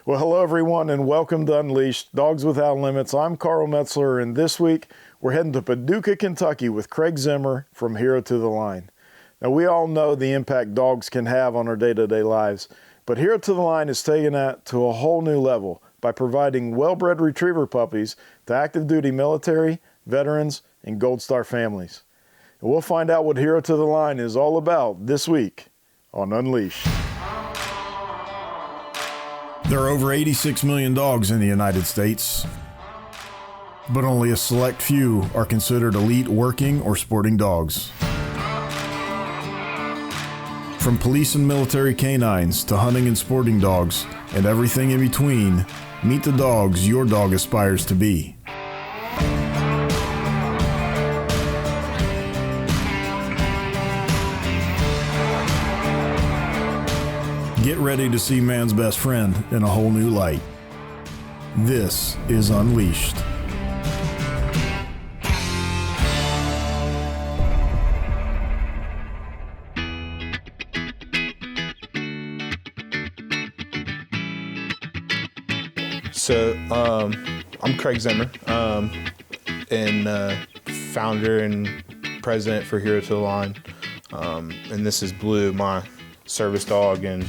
Well, hello everyone and welcome to Unleashed, Dogs Without Limits. I'm Carl Metzler, and this week we're heading to Paducah, Kentucky with Craig Zimmer from Hero to the Line. Now, we all know the impact dogs can have on our day-to-day lives, but Hero to the Line is taking that to a whole new level by providing well-bred retriever puppies to active duty military, veterans, and Gold Star families. And we'll find out what Hero to the Line is all about this week on Unleashed. There are over 86 million dogs in the United States, but only a select few are considered elite working or sporting dogs. From police and military canines to hunting and sporting dogs and everything in between, meet the dogs your dog aspires to be. Get ready to see man's best friend in a whole new light. This is Unleashed. So, I'm Craig Zimmer, and founder and president for Hero to the Line. And this is Blue, my service dog and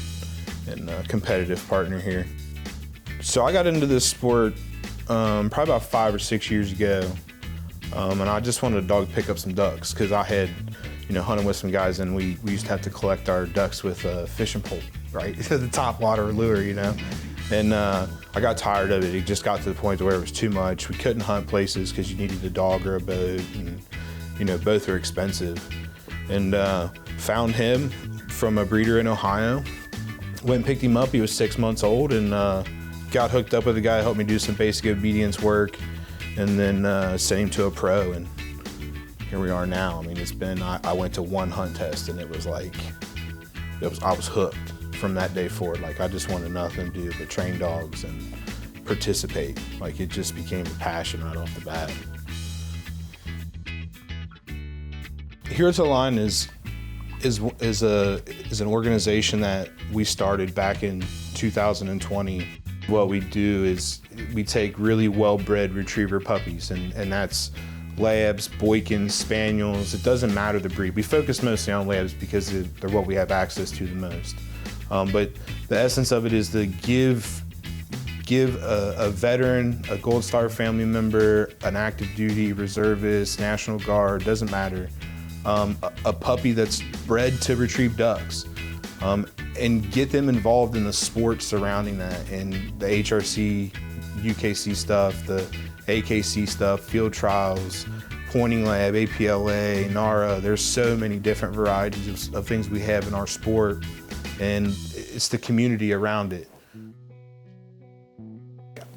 competitive partner here. So I got into this sport probably about 5 or 6 years ago, and I just wanted a dog to pick up some ducks because I had, hunting with some guys, and we used to have to collect our ducks with a fishing pole, right, the top water lure, And I got tired of it. It just got to the point where it was too much. We couldn't hunt places because you needed a dog or a boat, and both are expensive. And found him from a breeder in Ohio. Went and picked him up. He was 6 months old, and got hooked up with a guy who helped me do some basic obedience work, and then sent him to a pro, and here we are now. I mean, it's been, I went to one hunt test, and it was like, I was hooked from that day forward. Like, I just wanted nothing to do but train dogs and participate. Like, it just became a passion right off the bat. Hero to the Line is an organization that we started back in 2020. What we do is we take really well-bred retriever puppies, and that's Labs, Boykins, Spaniels. It doesn't matter the breed. We focus mostly on Labs because they're what we have access to the most. But the essence of it is to give a veteran, a Gold Star family member, an active duty, reservist, National Guard, doesn't matter, a puppy that's bred to retrieve ducks, and get them involved in the sports surrounding that, and the HRC, UKC stuff, the AKC stuff, field trials, pointing lab, APLA, NARA. There's so many different varieties of things we have in our sport, and it's the community around it.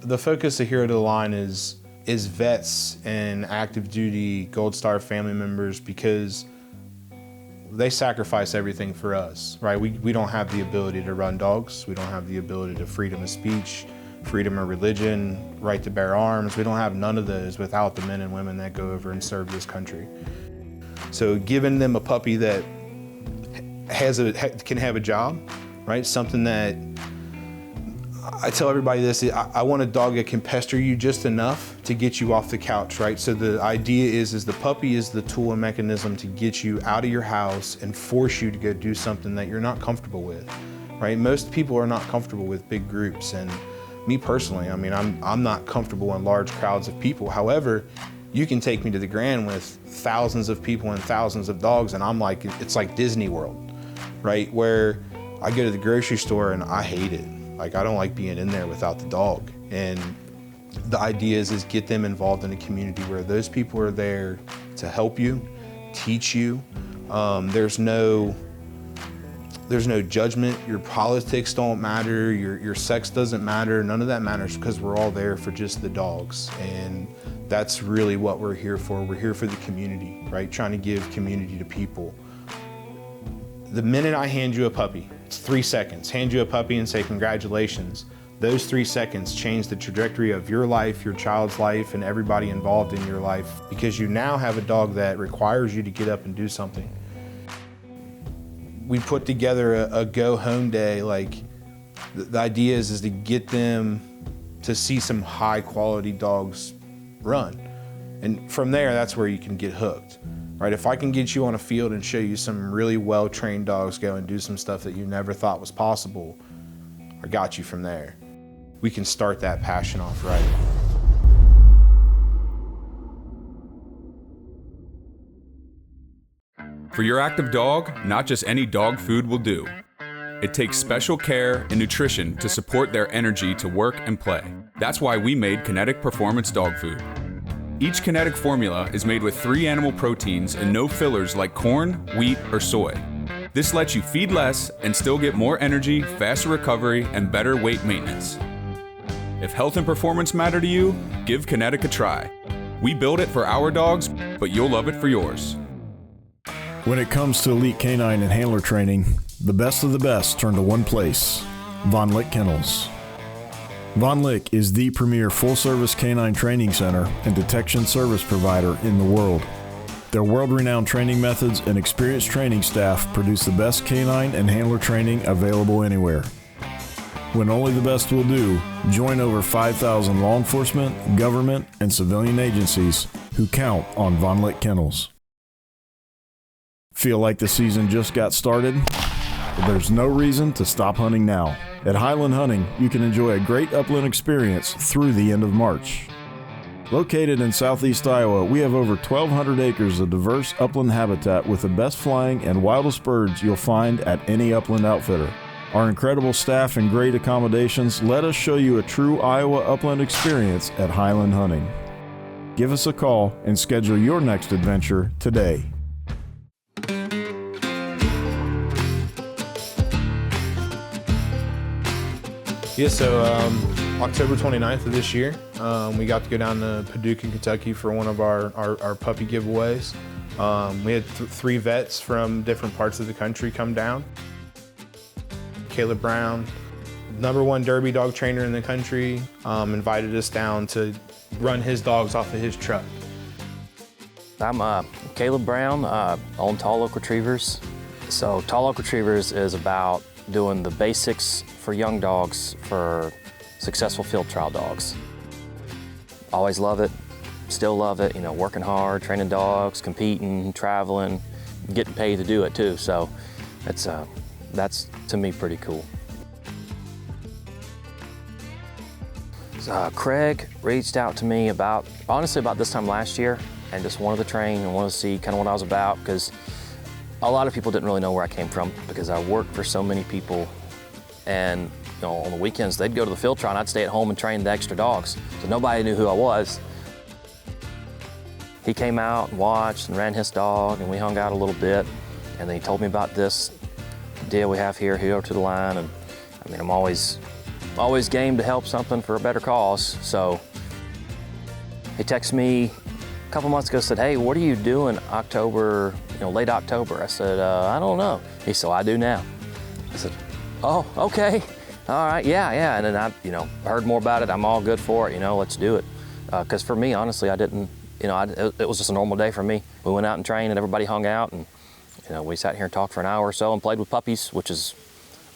The focus of Hero to the Line is vets and active duty Gold Star family members, because they sacrifice everything for us, right? We don't have the ability to run dogs. We don't have the ability to freedom of speech, freedom of religion, right to bear arms. We don't have none of those without the men and women that go over and serve this country. So giving them a puppy that can have a job, right? Something that, I tell everybody this, I want a dog that can pester you just enough to get you off the couch, right? So the idea is the puppy is the tool and mechanism to get you out of your house and force you to go do something that you're not comfortable with, right? Most people are not comfortable with big groups, and me personally, I mean, I'm not comfortable in large crowds of people. However, you can take me to the Grand with thousands of people and thousands of dogs, and it's like Disney World, right? Where I go to the grocery store and I hate it. Like, I don't like being in there without the dog. And the idea is get them involved in a community where those people are there to help you, teach you. There's no judgment. Your politics don't matter. Your sex doesn't matter. None of that matters, because we're all there for just the dogs. And that's really what we're here for. We're here for the community, right? Trying to give community to people. The minute I hand you a puppy, it's 3 seconds, hand you a puppy and say congratulations. Those 3 seconds change the trajectory of your life, your child's life, and everybody involved in your life, because you now have a dog that requires you to get up and do something. We put together a go home day, like The idea is to get them to see some high quality dogs run. And from there, that's where you can get hooked, right? If I can get you on a field and show you some really well-trained dogs go and do some stuff that you never thought was possible, I got you from there. We can start that passion off right. For your active dog, not just any dog food will do. It takes special care and nutrition to support their energy to work and play. That's why we made Kinetic Performance Dog Food. Each Kinetic formula is made with 3 animal proteins and no fillers like corn, wheat, or soy. This lets you feed less and still get more energy, faster recovery, and better weight maintenance. If health and performance matter to you, give Kinetic a try. We build it for our dogs, but you'll love it for yours. When it comes to elite canine and handler training, the best of the best turn to one place, Von Lick Kennels. Von Lick is the premier full-service canine training center and detection service provider in the world. Their world-renowned training methods and experienced training staff produce the best canine and handler training available anywhere. When only the best will do, join over 5,000 law enforcement, government, and civilian agencies who count on Von Lick Kennels. Feel like the season just got started? Well, there's no reason to stop hunting now. At Highland Hunting, you can enjoy a great upland experience through the end of March. Located in southeast Iowa, we have over 1,200 acres of diverse upland habitat with the best flying and wildest birds you'll find at any upland outfitter. Our incredible staff and great accommodations let us show you a true Iowa upland experience at Highland Hunting. Give us a call and schedule your next adventure today. Yeah, so October 29th of this year, we got to go down to Paducah, Kentucky for one of our puppy giveaways. We had 3 vets from different parts of the country come down. Caleb Brown, #1 Derby dog trainer in the country, invited us down to run his dogs off of his truck. I'm Caleb Brown, own Tall Oak Retrievers. So Tall Oak Retrievers is about doing the basics for young dogs for successful field trial dogs. Always love it, still love it, working hard, training dogs, competing, traveling, getting paid to do it too. So that's to me pretty cool. Craig reached out to me honestly about this time last year and just wanted to train and wanted to see kind of what I was about, because a lot of people didn't really know where I came from because I worked for so many people, and on the weekends they'd go to the field trial and I'd stay at home and train the extra dogs. So nobody knew who I was. He came out and watched and ran his dog and we hung out a little bit, and then he told me about this deal we have here, Hero to the Line, and I mean, I'm always game to help something for a better cause. So he texted me a couple months ago, said, "Hey, what are you doing October, late October?" I said, "I don't know." He said, "I do now." I said, "Oh, okay, all right, yeah." And then I, heard more about it. I'm all good for it. Let's do it. Because for me, honestly, I didn't, it was just a normal day for me. We went out and trained, and everybody hung out, and we sat here and talked for an hour or so and played with puppies, which is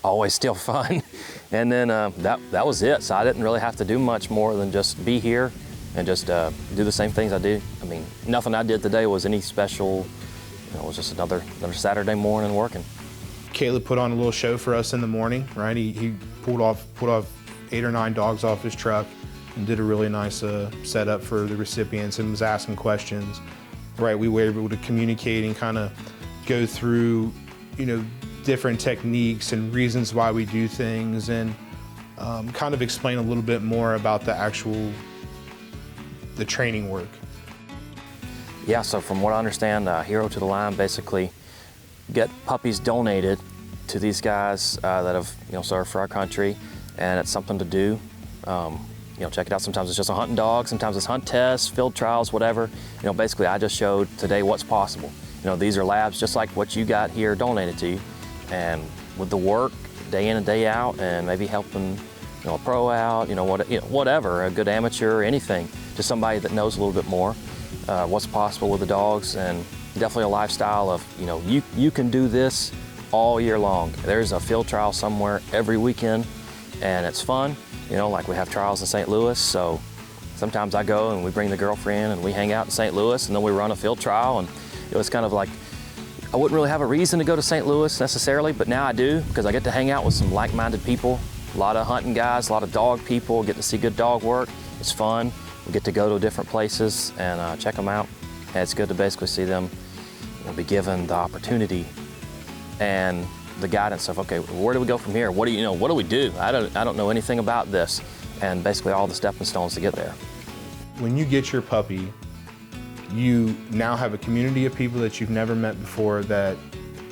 always still fun. And then that was it. So I didn't really have to do much more than just be here and just do the same things I do. I mean, nothing I did today was any special. It was just another Saturday morning working. Caleb put on a little show for us in the morning, right? He pulled off 8 or 9 dogs off his truck and did a really nice setup for the recipients and was asking questions, right? We were able to communicate and kind of go through, different techniques and reasons why we do things, and kind of explain a little bit more about the training work. Yeah, so from what I understand, Hero to the Line basically get puppies donated to these guys that have served for our country, and it's something to do. Check it out. Sometimes it's just a hunting dog, sometimes it's hunt tests, field trials, whatever. Basically I just showed today what's possible. These are labs just like what you got here donated to you, and with the work day in and day out, and maybe helping a pro out, whatever, a good amateur, anything, just somebody that knows a little bit more what's possible with the dogs, and definitely a lifestyle of you can do this all year long. There's a field trial somewhere every weekend, and it's fun. You know, like we have trials in St. Louis, so sometimes I go and we bring the girlfriend and we hang out in St. Louis, and then we run a field trial, and it was kind of like, I wouldn't really have a reason to go to St. Louis necessarily, but now I do, because I get to hang out with some like-minded people, a lot of hunting guys, a lot of dog people, get to see good dog work. It's fun. We get to go to different places and check them out. And it's good to basically see them, you know, be given the opportunity and the guidance of, okay, where do we go from here? What do we do? I don't know anything about this, and basically all the stepping stones to get there. When you get your puppy, you now have a community of people that you've never met before that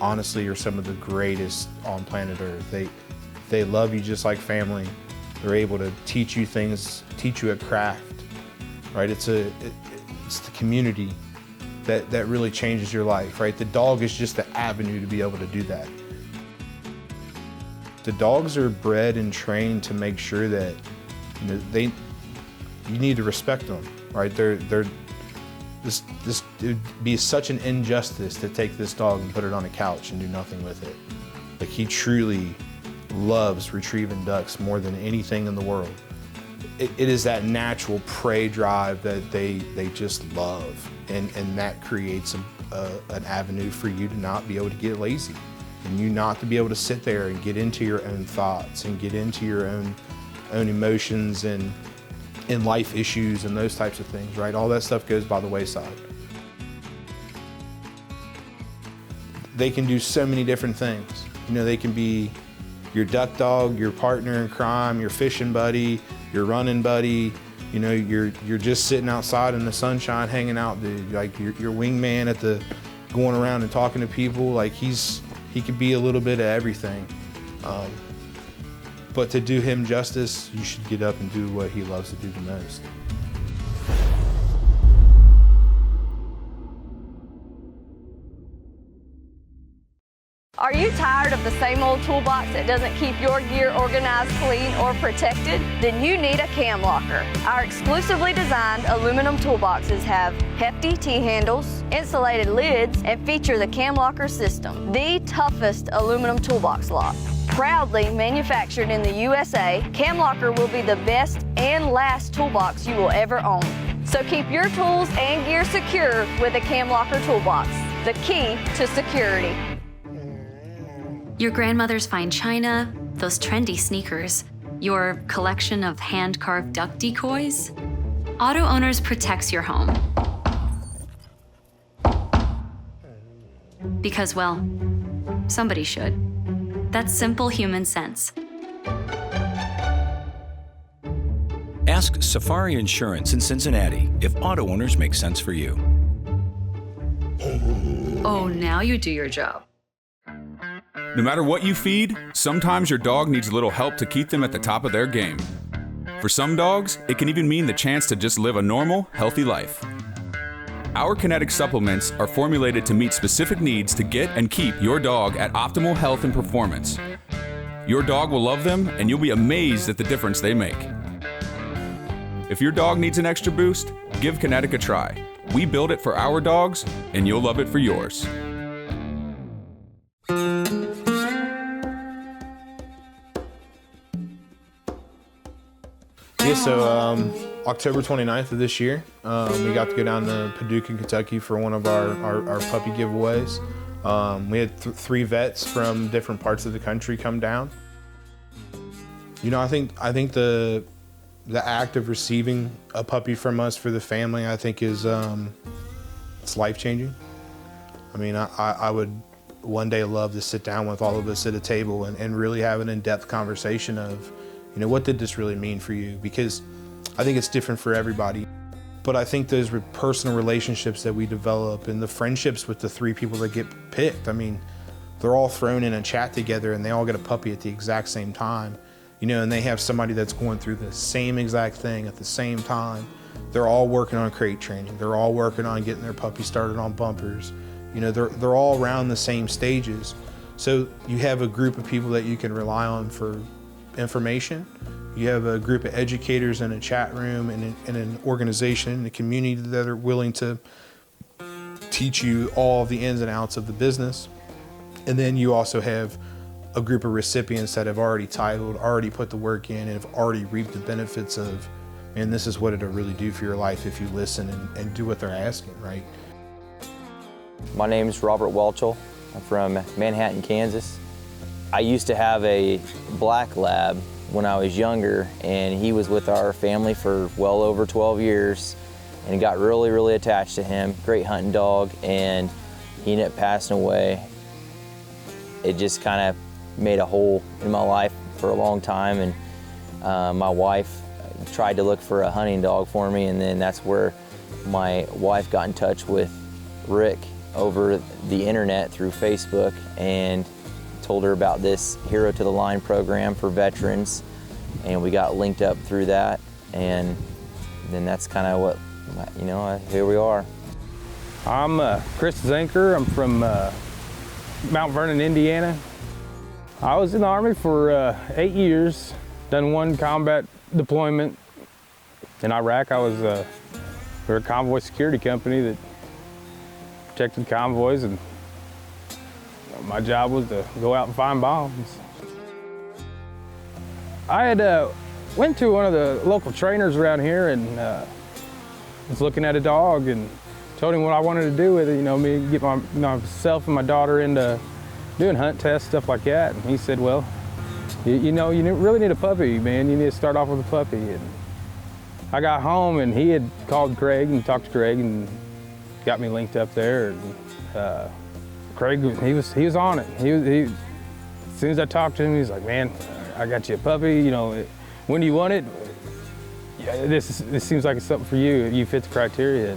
honestly are some of the greatest on planet Earth. They love you just like family. They're able to teach you things, teach you a craft, right? It's the community that really changes your life, right? The dog is just the avenue to be able to do that. The dogs are bred and trained to make sure that, you know, you need to respect them, right? This it would be such an injustice to take this dog and put it on a couch and do nothing with it. Like, he truly loves retrieving ducks more than anything in the world. It is that natural prey drive that they just love, and that creates an avenue for you to not be able to get lazy, and you not to be able to sit there and get into your own thoughts and get into your own emotions and life issues and those types of things, right? All that stuff goes by the wayside. They can do so many different things. You know, they can be your duck dog, your partner in crime, your fishing buddy, your running buddy. You know, you're just sitting outside in the sunshine hanging out, dude. Like your wingman at the going around and talking to people. Like he could be a little bit of everything. But to do him justice, you should get up and do what he loves to do the most. Are you tired of the same old toolbox that doesn't keep your gear organized, clean, or protected? Then you need a cam locker. Our exclusively designed aluminum toolboxes have hefty T-handles, insulated lids, and feature the cam locker system, the toughest aluminum toolbox lock. Proudly manufactured in the USA, Cam Locker will be the best and last toolbox you will ever own. So keep your tools and gear secure with a Cam Locker toolbox, the key to security. Your grandmother's fine china, those trendy sneakers, your collection of hand-carved duck decoys. Auto Owners protects your home. Because, well, somebody should. That's simple human sense. Ask Safari Insurance in Cincinnati if auto owners make sense for you. Oh, now you do your job. No matter what you feed, sometimes your dog needs a little help to keep them at the top of their game. For some dogs, it can even mean the chance to just live a normal, healthy life. Our Kinetic supplements are formulated to meet specific needs to get and keep your dog at optimal health and performance. Your dog will love them, and you'll be amazed at the difference they make. If your dog needs an extra boost, give Kinetic a try. We build it for our dogs, and you'll love it for yours. Yeah, so October 29th of this year, we got to go down to Paducah, Kentucky for one of our puppy giveaways. We had three vets from different parts of the country come down. You know, I think the act of receiving a puppy from us for the family, I think is it's life-changing. I mean, I would one day love to sit down with all of us at a table and really have an in-depth conversation of, you know, what did this really mean for you? Because I think it's different for everybody. But I think those personal relationships that we develop and the friendships with the three people that get picked, I mean, they're all thrown in a chat together and they all get a puppy at the exact same time. You know, and they have somebody that's going through the same exact thing at the same time. They're all working on crate training. They're all working on getting their puppy started on bumpers. You know, they're all around the same stages. So you have a group of people that you can rely on for information. You have a group of educators in a chat room and an organization and a community that are willing to teach you all the ins and outs of the business. And then you also have a group of recipients that have already titled, already put the work in, and have already reaped the benefits of, man, this is what it'll really do for your life if you listen and do what they're asking, right? My name is Robert Welchel. I'm from Manhattan, Kansas. I used to have a black lab when I was younger, and he was with our family for well over 12 years, and got really, really attached to him. Great hunting dog, and he ended up passing away. It just kind of made a hole in my life for a long time, and my wife tried to look for a hunting dog for me, and then that's where my wife got in touch with Rick over the internet through Facebook, and told her about this Hero to the Line program for veterans, and we got linked up through that, and then that's kind of what, you know, here we are. I'm Chris Zinker. I'm from Mount Vernon, Indiana. I was in the Army for 8 years, done one combat deployment. In Iraq, I was we're a convoy security company that protected convoys, and my job was to go out and find bombs. I had went to one of the local trainers around here and was looking at a dog and told him what I wanted to do with it. You know, me get myself and my daughter into doing hunt tests, stuff like that. And he said, well, you know, you really need a puppy, man. You need to start off with a puppy. And I got home and he had called Craig and talked to Craig and got me linked up there. And Craig, he was on it. He as soon as I talked to him, he was like, man, I got you a puppy. You know, when do you want it? Yeah, this seems like it's something for you. You fit the criteria.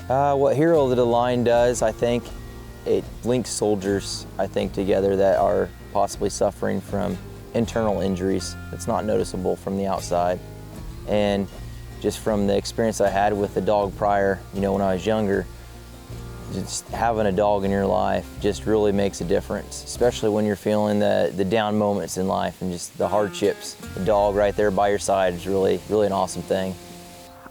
What Hero to the Line does, I think, it links soldiers, I think, together that are possibly suffering from internal injuries that's not noticeable from the outside. And just from the experience I had with the dog prior, you know, when I was younger, just having a dog in your life just really makes a difference, especially when you're feeling the down moments in life and just the hardships. The dog right there by your side is really, really an awesome thing.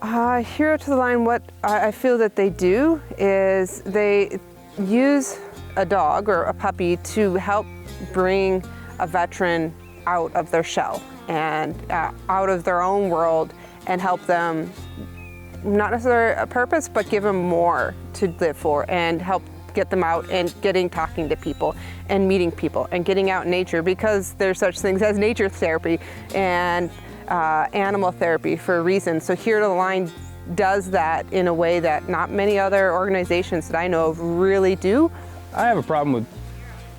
Hero to the Line, what I feel that they do is they use a dog or a puppy to help bring a veteran out of their shell and out of their own world and help them, not necessarily a purpose, but give them more to live for and help get them out and talking to people and meeting people and getting out in nature, because there's such things as nature therapy and animal therapy for a reason. So Hero to the Line does that in a way that not many other organizations that I know of really do. I have a problem with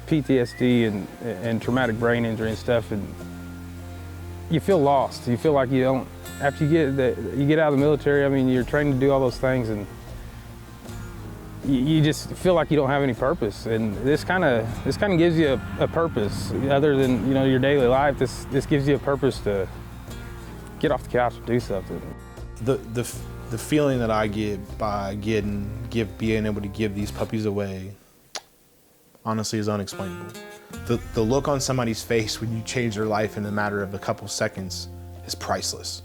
PTSD and traumatic brain injury and stuff, and you feel lost. You feel like you don't, after you get out of the military, I mean, you're trained to do all those things, and you just feel like you don't have any purpose. And this kind of gives you a purpose other than, you know, your daily life. This gives you a purpose to get off the couch and do something. The feeling that I get by being able to give these puppies away, honestly, is unexplainable. The look on somebody's face when you change their life in a matter of a couple seconds is priceless.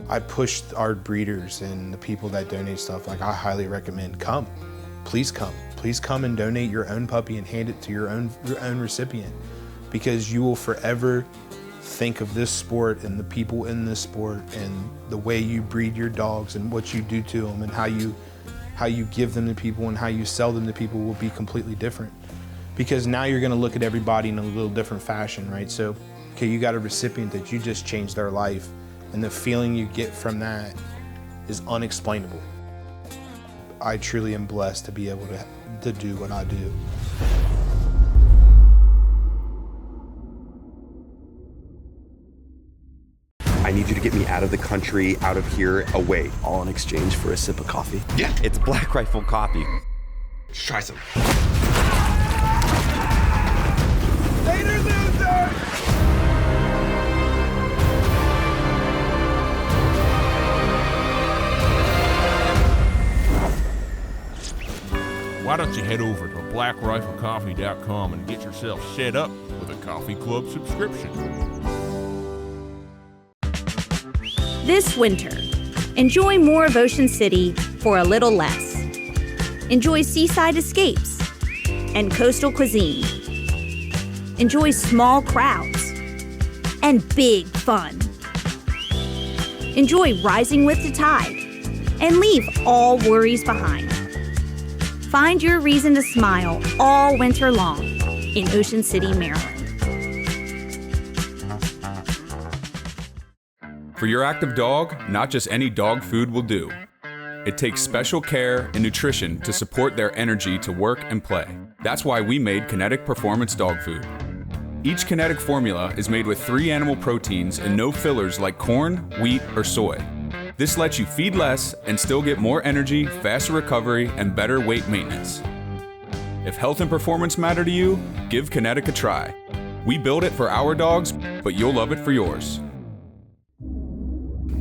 I push our breeders and the people that donate stuff, like, I highly recommend, come. Please come and donate your own puppy and hand it to your own recipient, because you will forever think of this sport and the people in this sport and the way you breed your dogs and what you do to them and how you give them to people and how you sell them to people will be completely different. Because now you're gonna look at everybody in a little different fashion, right? So, okay, you got a recipient that you just changed their life, and the feeling you get from that is unexplainable. I truly am blessed to be able to do what I do. I need you to get me out of the country, out of here, away. All in exchange for a sip of coffee? Yeah. It's Black Rifle Coffee. Let's try some. Later, loser! Why don't you head over to blackriflecoffee.com and get yourself set up with a coffee club subscription. This winter, enjoy more of Ocean City for a little less. Enjoy seaside escapes and coastal cuisine. enjoy small crowds and big fun. Enjoy rising with the tide and leave all worries behind. Find your reason to smile all winter long in Ocean City, Maryland. For your active dog, not just any dog food will do. It takes special care and nutrition to support their energy to work and play. That's why we made Kinetic Performance Dog Food. Each Kinetic formula is made with 3 animal proteins and no fillers like corn, wheat, or soy. This lets you feed less and still get more energy, faster recovery, and better weight maintenance. If health and performance matter to you, give Kinetic a try. We build it for our dogs, but you'll love it for yours.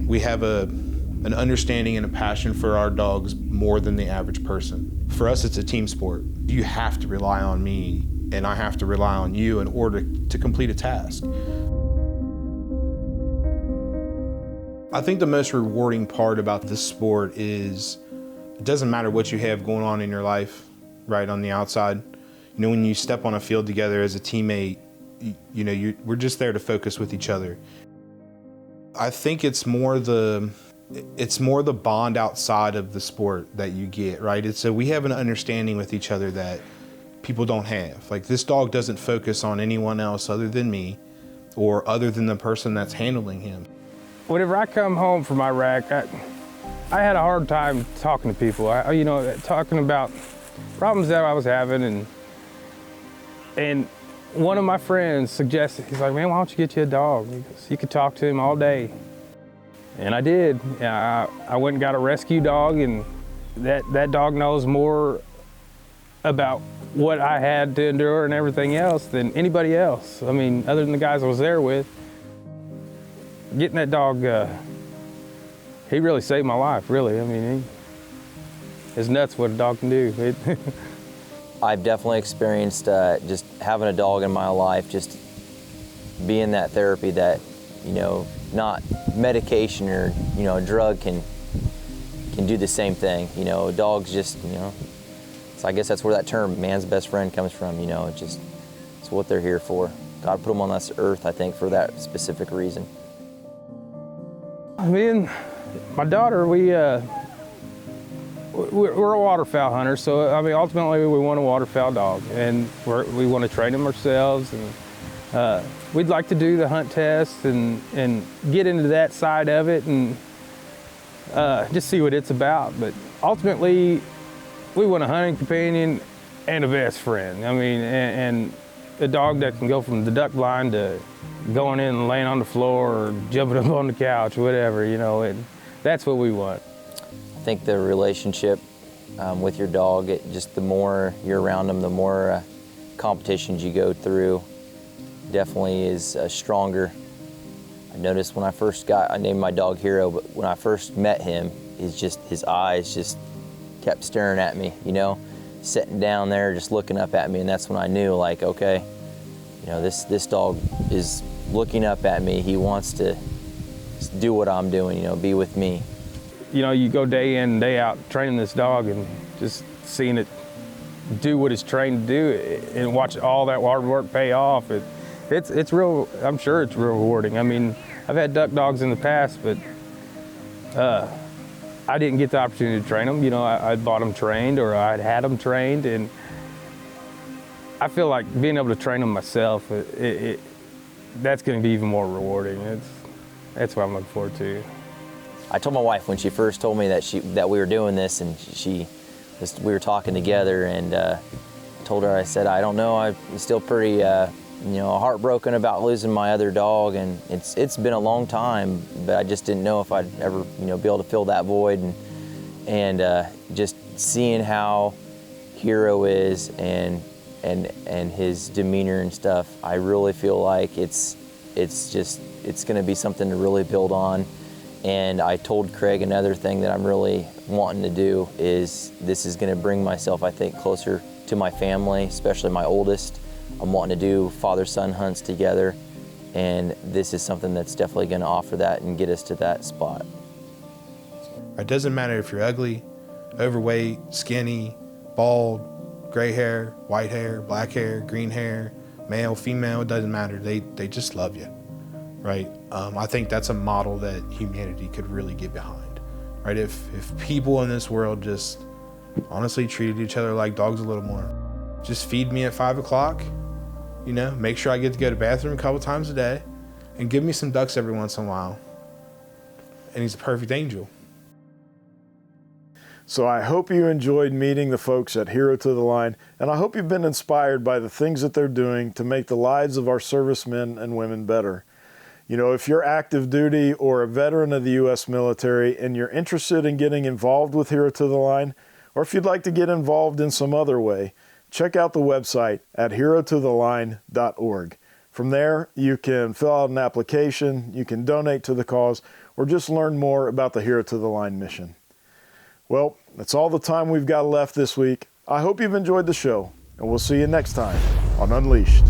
We have an understanding and a passion for our dogs more than the average person. For us, it's a team sport. You have to rely on me, and I have to rely on you in order to complete a task. I think the most rewarding part about this sport is it doesn't matter what you have going on in your life, right, on the outside. You know, when you step on a field together as a teammate, we're just there to focus with each other. I think it's more the bond outside of the sport that you get, right? So we have an understanding with each other that people don't have. Like, this dog doesn't focus on anyone else other than me or other than the person that's handling him. Whenever I come home from Iraq, I had a hard time talking to people. Talking about problems that I was having, and one of my friends suggested, he's like, man, why don't you get you a dog? Because you could talk to him all day. And I did. I went and got a rescue dog, and that dog knows more about what I had to endure and everything else than anybody else. I mean, other than the guys I was there with. Getting that dog, he really saved my life, really. I mean, it's nuts what a dog can do. I've definitely experienced just having a dog in my life, just being that therapy that, not medication or, a drug can do the same thing. Dogs just, so I guess that's where that term, man's best friend, comes from. It's what they're here for. God put them on this earth, I think, for that specific reason. Me and my daughter, we're a waterfowl hunter, so ultimately we want a waterfowl dog, and we want to train them ourselves, and we'd like to do the hunt tests and get into that side of it and just see what it's about. But ultimately, we want a hunting companion and a best friend. And a dog that can go from the duck blind to going in and laying on the floor or jumping up on the couch, whatever, and that's what we want. I think the relationship with your dog, just the more you're around them, the more competitions you go through, definitely is stronger. I noticed when I named my dog Hero, but when I first met him, his eyes just kept staring at me, sitting down there, just looking up at me, and that's when I knew, like, okay, this dog is looking up at me. He wants to do what I'm doing, be with me. You go day in and day out training this dog and just seeing it do what it's trained to do and watch all that hard work pay off. It's real, I'm sure it's real rewarding. I've had duck dogs in the past, but I didn't get the opportunity to train them. I bought them trained, or I'd had them trained, and I feel like being able to train them myself, that's going to be even more rewarding. That's what I'm looking forward to. I told my wife when she first told me that we were doing this, and we were talking together, and I told her, I said, I don't know, I'm still pretty heartbroken about losing my other dog, and it's been a long time, but I just didn't know if I'd ever be able to fill that void, and just seeing how Hero is and his demeanor and stuff, I really feel like it's going to be something to really build on. And I told Craig another thing that I'm really wanting to do is this is going to bring myself, I think, closer to my family, especially my oldest. I'm wanting to do father-son hunts together, and this is something that's definitely going to offer that and get us to that spot. It doesn't matter if you're ugly, overweight, skinny, bald, gray hair, white hair, black hair, green hair, male, female, it doesn't matter. They just love you, right? I think that's a model that humanity could really get behind, right? If people in this world just honestly treated each other like dogs a little more. Just feed me at 5 o'clock, you know, make sure I get to go to the bathroom a couple times a day, and give me some ducks every once in a while. And he's a perfect angel. So I hope you enjoyed meeting the folks at Hero to the Line, and I hope you've been inspired by the things that they're doing to make the lives of our servicemen and women better. You know, if you're active duty or a veteran of the U.S. military and you're interested in getting involved with Hero to the Line, or if you'd like to get involved in some other way, check out the website at herototheline.org. From there, you can fill out an application, you can donate to the cause, or just learn more about the Hero to the Line mission. Well, that's all the time we've got left this week. I hope you've enjoyed the show, and we'll see you next time on Unleashed.